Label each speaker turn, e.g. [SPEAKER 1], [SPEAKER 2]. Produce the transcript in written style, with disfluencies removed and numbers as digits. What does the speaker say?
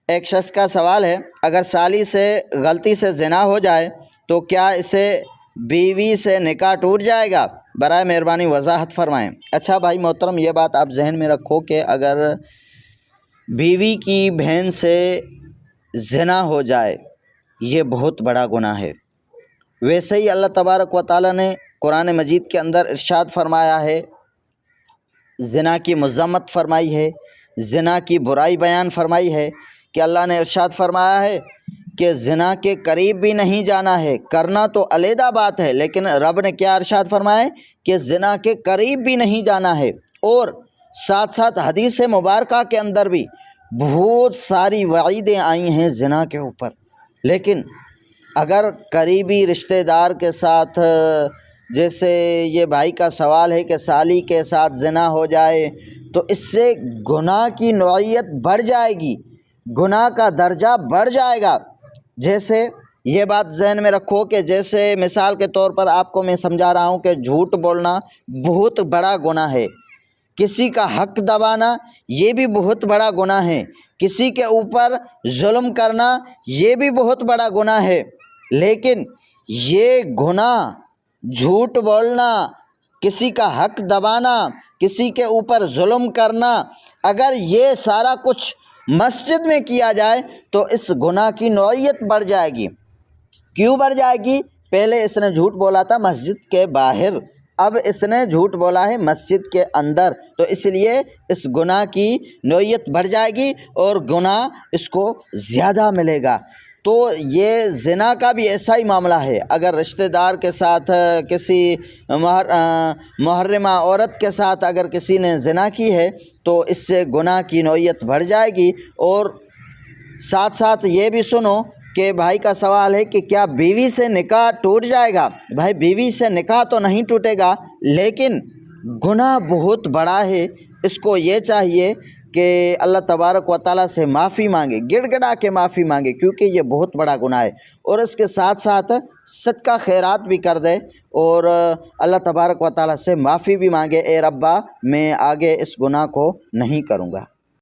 [SPEAKER 1] ایک شخص کا سوال ہے، اگر سالی سے غلطی سے زنا ہو جائے تو کیا اسے بیوی سے نکاح ٹوٹ جائے گا؟ برائے مہربانی وضاحت فرمائیں۔ اچھا بھائی محترم، یہ بات آپ ذہن میں رکھو کہ اگر بیوی کی بہن سے زنا ہو جائے یہ بہت بڑا گناہ ہے۔ ویسے ہی اللہ تبارک و تعالیٰ نے قرآن مجید کے اندر ارشاد فرمایا ہے، زنا کی مذمت فرمائی ہے، زنا کی برائی بیان فرمائی ہے کہ اللہ نے ارشاد فرمایا ہے کہ زنا کے قریب بھی نہیں جانا ہے، کرنا تو علیحدہ بات ہے لیکن رب نے کیا ارشاد فرمایا ہے کہ زنا کے قریب بھی نہیں جانا ہے۔ اور ساتھ ساتھ حدیث مبارکہ کے اندر بھی بہت ساری وعیدیں آئی ہیں زنا کے اوپر۔ لیکن اگر قریبی رشتہ دار کے ساتھ، جیسے یہ بھائی کا سوال ہے کہ سالی کے ساتھ زنا ہو جائے تو اس سے گناہ کی نوعیت بڑھ جائے گی، گناہ کا درجہ بڑھ جائے گا۔ جیسے یہ بات ذہن میں رکھو کہ جیسے مثال کے طور پر آپ کو میں سمجھا رہا ہوں کہ جھوٹ بولنا بہت بڑا گناہ ہے، کسی کا حق دبانا یہ بھی بہت بڑا گناہ ہے، کسی کے اوپر ظلم کرنا یہ بھی بہت بڑا گناہ ہے۔ لیکن یہ گناہ، جھوٹ بولنا، کسی کا حق دبانا، کسی کے اوپر ظلم کرنا، اگر یہ سارا کچھ مسجد میں کیا جائے تو اس گناہ کی نوعیت بڑھ جائے گی۔ کیوں بڑھ جائے گی؟ پہلے اس نے جھوٹ بولا تھا مسجد کے باہر، اب اس نے جھوٹ بولا ہے مسجد کے اندر، تو اس لیے اس گناہ کی نوعیت بڑھ جائے گی اور گناہ اس کو زیادہ ملے گا۔ تو یہ زنا کا بھی ایسا ہی معاملہ ہے، اگر رشتہ دار کے ساتھ، کسی محرمہ عورت کے ساتھ اگر کسی نے زنا کی ہے تو اس سے گناہ کی نوعیت بڑھ جائے گی۔ اور ساتھ ساتھ یہ بھی سنو کہ بھائی کا سوال ہے کہ کیا بیوی سے نکاح ٹوٹ جائے گا؟ بھائی بیوی سے نکاح تو نہیں ٹوٹے گا، لیکن گناہ بہت بڑا ہے، اس کو یہ چاہیے کہ اللہ تبارک و تعالیٰ سے معافی مانگے، گڑ گڑا کے معافی مانگے، کیونکہ یہ بہت بڑا گناہ ہے۔ اور اس کے ساتھ ساتھ صدقہ خیرات بھی کر دے اور اللہ تبارک و تعالیٰ سے معافی بھی مانگے، اے ربا میں آگے اس گناہ کو نہیں کروں گا۔